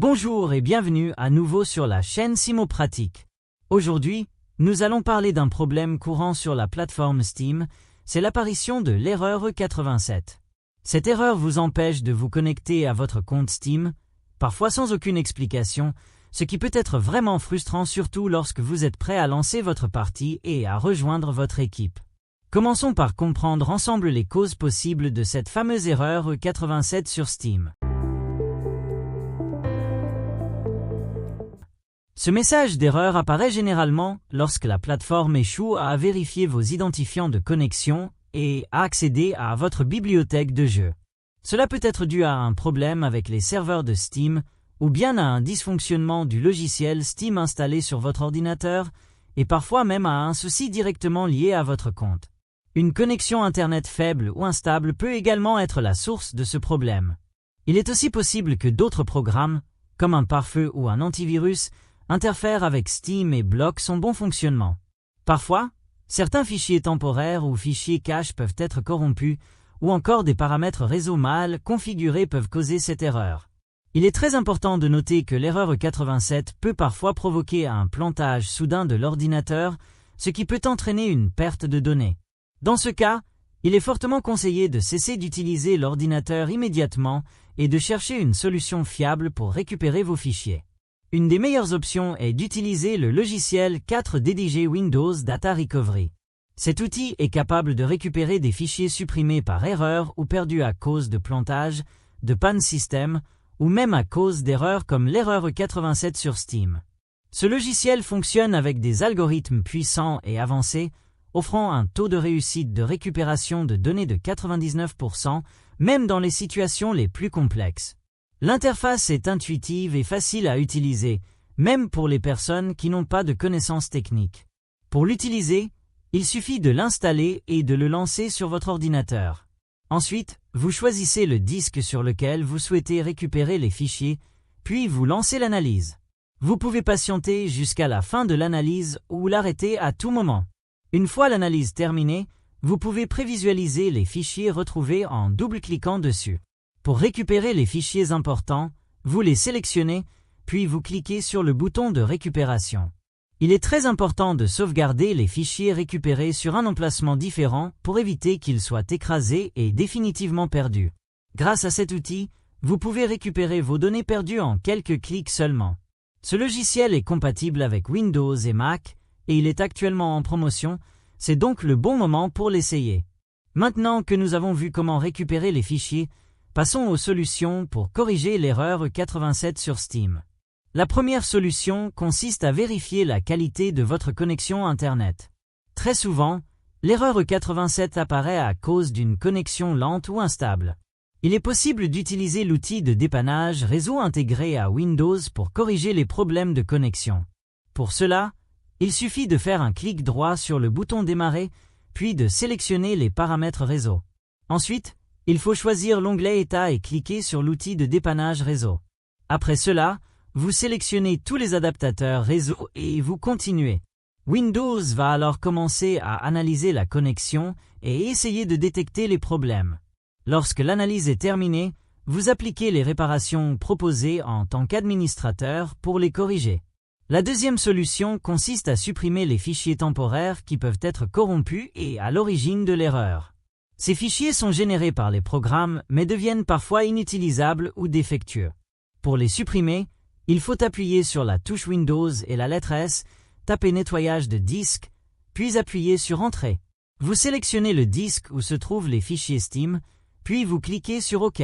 Bonjour et bienvenue à nouveau sur la chaîne Simopratique. Aujourd'hui, nous allons parler d'un problème courant sur la plateforme Steam, c'est l'apparition de l'erreur E87. Cette erreur vous empêche de vous connecter à votre compte Steam, parfois sans aucune explication, ce qui peut être vraiment frustrant surtout lorsque vous êtes prêt à lancer votre partie et à rejoindre votre équipe. Commençons par comprendre ensemble les causes possibles de cette fameuse erreur E87 sur Steam. Ce message d'erreur apparaît généralement lorsque la plateforme échoue à vérifier vos identifiants de connexion et à accéder à votre bibliothèque de jeux. Cela peut être dû à un problème avec les serveurs de Steam ou bien à un dysfonctionnement du logiciel Steam installé sur votre ordinateur et parfois même à un souci directement lié à votre compte. Une connexion Internet faible ou instable peut également être la source de ce problème. Il est aussi possible que d'autres programmes, comme un pare-feu ou un antivirus, interfèrent avec Steam et bloquent son bon fonctionnement. Parfois, certains fichiers temporaires ou fichiers cache peuvent être corrompus, ou encore des paramètres réseau mal configurés peuvent causer cette erreur. Il est très important de noter que l'erreur E87 peut parfois provoquer un plantage soudain de l'ordinateur, ce qui peut entraîner une perte de données. Dans ce cas, il est fortement conseillé de cesser d'utiliser l'ordinateur immédiatement et de chercher une solution fiable pour récupérer vos fichiers. Une des meilleures options est d'utiliser le logiciel 4DDG Windows Data Recovery. Cet outil est capable de récupérer des fichiers supprimés par erreur ou perdus à cause de plantage, de panne système, ou même à cause d'erreurs comme l'erreur E87 sur Steam. Ce logiciel fonctionne avec des algorithmes puissants et avancés, offrant un taux de réussite de récupération de données de 99%, même dans les situations les plus complexes. L'interface est intuitive et facile à utiliser, même pour les personnes qui n'ont pas de connaissances techniques. Pour l'utiliser, il suffit de l'installer et de le lancer sur votre ordinateur. Ensuite, vous choisissez le disque sur lequel vous souhaitez récupérer les fichiers, puis vous lancez l'analyse. Vous pouvez patienter jusqu'à la fin de l'analyse ou l'arrêter à tout moment. Une fois l'analyse terminée, vous pouvez prévisualiser les fichiers retrouvés en double-cliquant dessus. Pour récupérer les fichiers importants, vous les sélectionnez, puis vous cliquez sur le bouton de récupération. Il est très important de sauvegarder les fichiers récupérés sur un emplacement différent pour éviter qu'ils soient écrasés et définitivement perdus. Grâce à cet outil, vous pouvez récupérer vos données perdues en quelques clics seulement. Ce logiciel est compatible avec Windows et Mac, et il est actuellement en promotion, c'est donc le bon moment pour l'essayer. Maintenant que nous avons vu comment récupérer les fichiers, passons aux solutions pour corriger l'erreur E87 sur Steam. La première solution consiste à vérifier la qualité de votre connexion Internet. Très souvent, l'erreur E87 apparaît à cause d'une connexion lente ou instable. Il est possible d'utiliser l'outil de dépannage réseau intégré à Windows pour corriger les problèmes de connexion. Pour cela, il suffit de faire un clic droit sur le bouton Démarrer, puis de sélectionner les paramètres réseau. Ensuite, il faut choisir l'onglet État et cliquer sur l'outil de dépannage réseau. Après cela, vous sélectionnez tous les adaptateurs réseau et vous continuez. Windows va alors commencer à analyser la connexion et essayer de détecter les problèmes. Lorsque l'analyse est terminée, vous appliquez les réparations proposées en tant qu'administrateur pour les corriger. La deuxième solution consiste à supprimer les fichiers temporaires qui peuvent être corrompus et à l'origine de l'erreur. Ces fichiers sont générés par les programmes mais deviennent parfois inutilisables ou défectueux. Pour les supprimer, il faut appuyer sur la touche Windows et la lettre S, taper Nettoyage de disque, puis appuyer sur Entrée. Vous sélectionnez le disque où se trouvent les fichiers Steam, puis vous cliquez sur OK.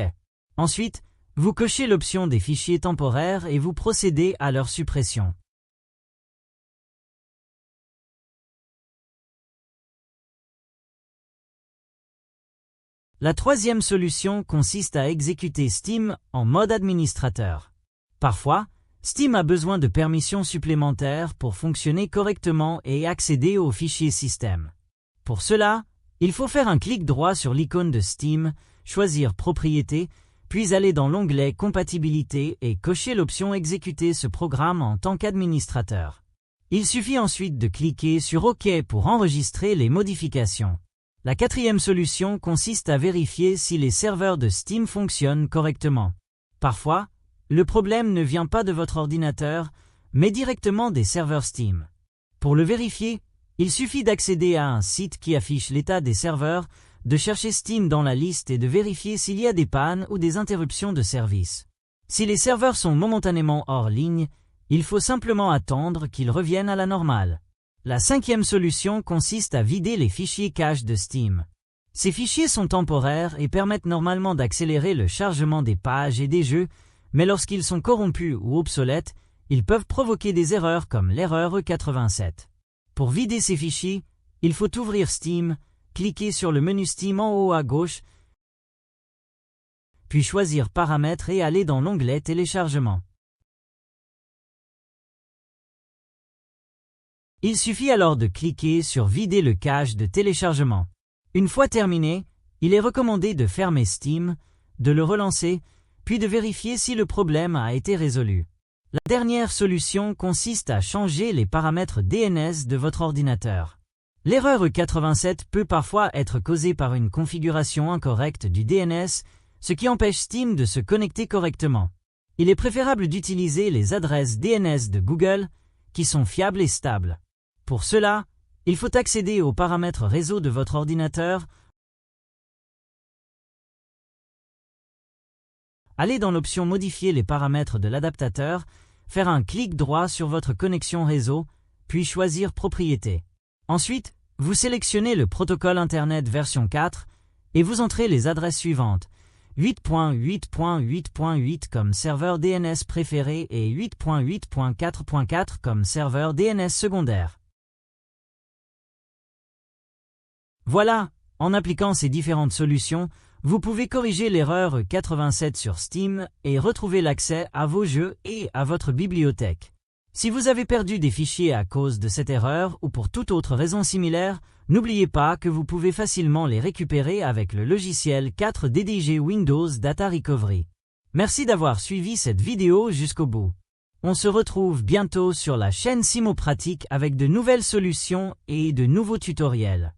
Ensuite, vous cochez l'option des fichiers temporaires et vous procédez à leur suppression. La troisième solution consiste à exécuter Steam en mode administrateur. Parfois, Steam a besoin de permissions supplémentaires pour fonctionner correctement et accéder aux fichiers système. Pour cela, il faut faire un clic droit sur l'icône de Steam, choisir Propriétés, puis aller dans l'onglet Compatibilité et cocher l'option Exécuter ce programme en tant qu'administrateur. Il suffit ensuite de cliquer sur OK pour enregistrer les modifications. La quatrième solution consiste à vérifier si les serveurs de Steam fonctionnent correctement. Parfois, le problème ne vient pas de votre ordinateur, mais directement des serveurs Steam. Pour le vérifier, il suffit d'accéder à un site qui affiche l'état des serveurs, de chercher Steam dans la liste et de vérifier s'il y a des pannes ou des interruptions de service. Si les serveurs sont momentanément hors ligne, il faut simplement attendre qu'ils reviennent à la normale. La cinquième solution consiste à vider les fichiers cache de Steam. Ces fichiers sont temporaires et permettent normalement d'accélérer le chargement des pages et des jeux, mais lorsqu'ils sont corrompus ou obsolètes, ils peuvent provoquer des erreurs comme l'erreur E87. Pour vider ces fichiers, il faut ouvrir Steam, cliquer sur le menu Steam en haut à gauche, puis choisir Paramètres et aller dans l'onglet Téléchargement. Il suffit alors de cliquer sur Vider le cache de téléchargement. Une fois terminé, il est recommandé de fermer Steam, de le relancer, puis de vérifier si le problème a été résolu. La dernière solution consiste à changer les paramètres DNS de votre ordinateur. L'erreur E87 peut parfois être causée par une configuration incorrecte du DNS, ce qui empêche Steam de se connecter correctement. Il est préférable d'utiliser les adresses DNS de Google, qui sont fiables et stables. Pour cela, il faut accéder aux paramètres réseau de votre ordinateur, aller dans l'option Modifier les paramètres de l'adaptateur, faire un clic droit sur votre connexion réseau, puis choisir Propriétés. Ensuite, vous sélectionnez le protocole Internet version 4 et vous entrez les adresses suivantes: 8.8.8.8 comme serveur DNS préféré et 8.8.4.4 comme serveur DNS secondaire. Voilà, en appliquant ces différentes solutions, vous pouvez corriger l'erreur 87 sur Steam et retrouver l'accès à vos jeux et à votre bibliothèque. Si vous avez perdu des fichiers à cause de cette erreur ou pour toute autre raison similaire, n'oubliez pas que vous pouvez facilement les récupérer avec le logiciel 4DDG Windows Data Recovery. Merci d'avoir suivi cette vidéo jusqu'au bout. On se retrouve bientôt sur la chaîne Simo Pratique avec de nouvelles solutions et de nouveaux tutoriels.